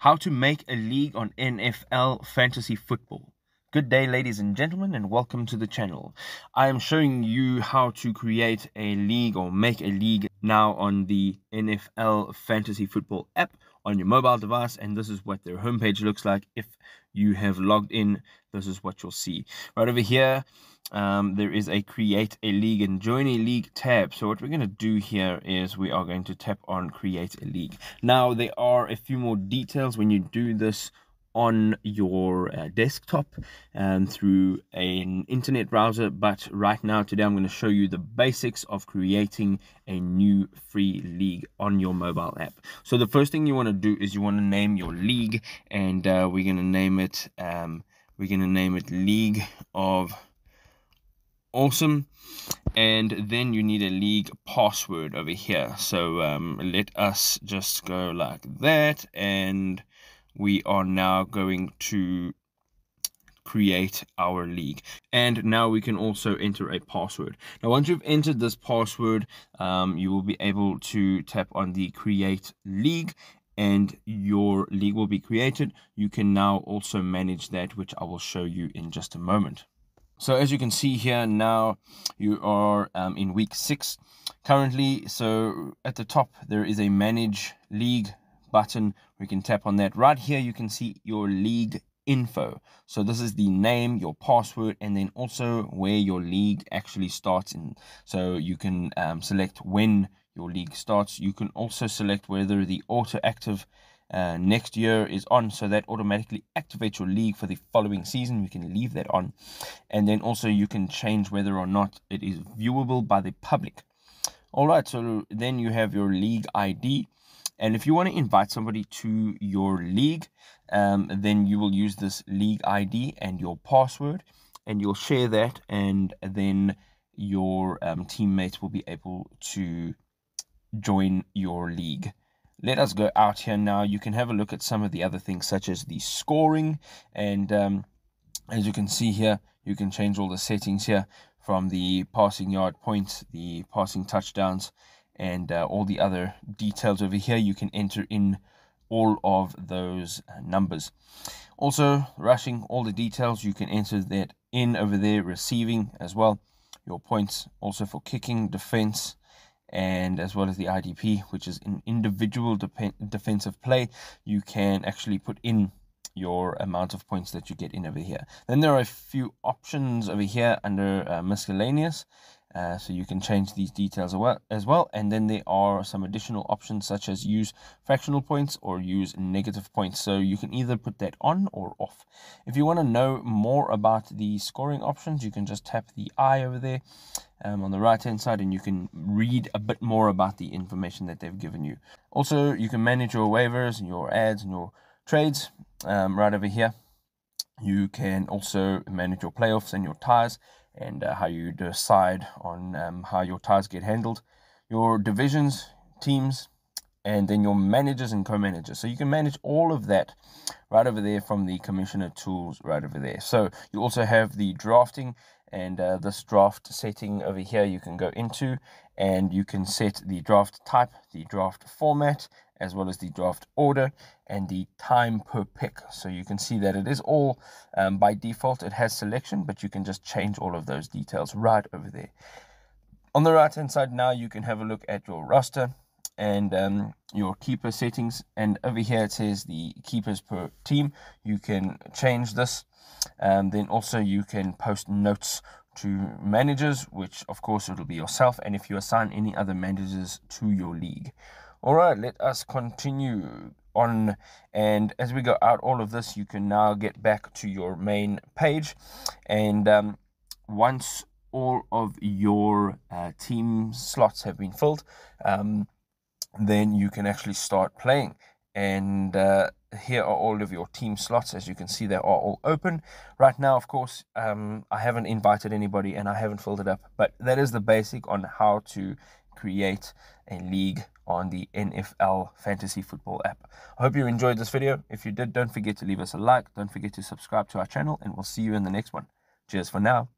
How to make a league on NFL fantasy football. Good day, ladies and gentlemen, and welcome to the channel. I am showing you how to create a league or make a league now on the NFL fantasy football app on your mobile device, and this is what their homepage looks like. If you have logged in, this is what you'll see. Right over here, there is a create a league and join a league tab. So what we're going to do here is we are going to tap on create a league. Now there are a few more details when you do this on your desktop and through an internet browser, but right now today I'm going to show you the basics of creating a new free league on your mobile app. So the first thing you want to do is you want to name your league, and we're going to name it League of Awesome, and then you need a league password over here. So let us just go like that, and we are now going to create our league. And now we can also enter a password. Now once you've entered this password, you will be able to tap on the create league and your league will be created. You can now also manage that, which I will show you in just a moment. So as you can see here, now you are in week 6 currently. So at the top there is a manage league button. We can tap on that. Right here you can see your league info. So this is the name, your password, and then also where your league actually starts in. So you can select when your league starts. You can also select whether the auto active next year is on, so that automatically activates your league for the following season. You can leave that on, and then also you can change whether or not it is viewable by the public. All right, so then you have your league ID, and if you want to invite somebody to your league, then you will use this league ID and your password, and you'll share that, and then your teammates will be able to join your league. Let us go out here now. You can have a look at some of the other things such as the scoring, and as you can see here, you can change all the settings here from the passing yard points, the passing touchdowns, and all the other details over here. You can enter in all of those numbers. Also rushing, all the details, you can enter that in over there. Receiving as well, your points also for kicking, defense, and as well as the IDP, which is an individual defensive play. You can actually put in your amount of points that you get in over here. Then there are a few options over here under miscellaneous, so you can change these details as well. And then there are some additional options such as use fractional points or use negative points, so you can either put that on or off. If you want to know more about the scoring options, you can just tap the I over there on the right hand side, and you can read a bit more about the information that they've given you. Also, you can manage your waivers and your ads and your trades right over here. You can also manage your playoffs and your ties, and how you decide on how your ties get handled, your divisions, teams, and then your managers and co-managers. So you can manage all of that right over there from the commissioner tools right over there. So you also have the drafting, and this draft setting over here you can go into, and you can set the draft type, the draft format, as well as the draft order and the time per pick. So you can see that it is all by default, it has selection, but you can just change all of those details right over there. On the right hand side now you can have a look at your roster and your keeper settings, and over here it says the keepers per team. You can change this, then also you can post notes to managers, which of course it'll be yourself, and if you assign any other managers to your league. All right, let us continue on, and as we go out all of this, you can now get back to your main page, and once all of your team slots have been filled, then you can actually start playing. And here are all of your team slots. As you can see, they are all open right now. Of course, I haven't invited anybody and I haven't filled it up, but that is the basic on how to create a league on the NFL fantasy football app. I hope you enjoyed this video. If you did, don't forget to leave us a like, don't forget to subscribe to our channel, and we'll see you in the next one. Cheers for now.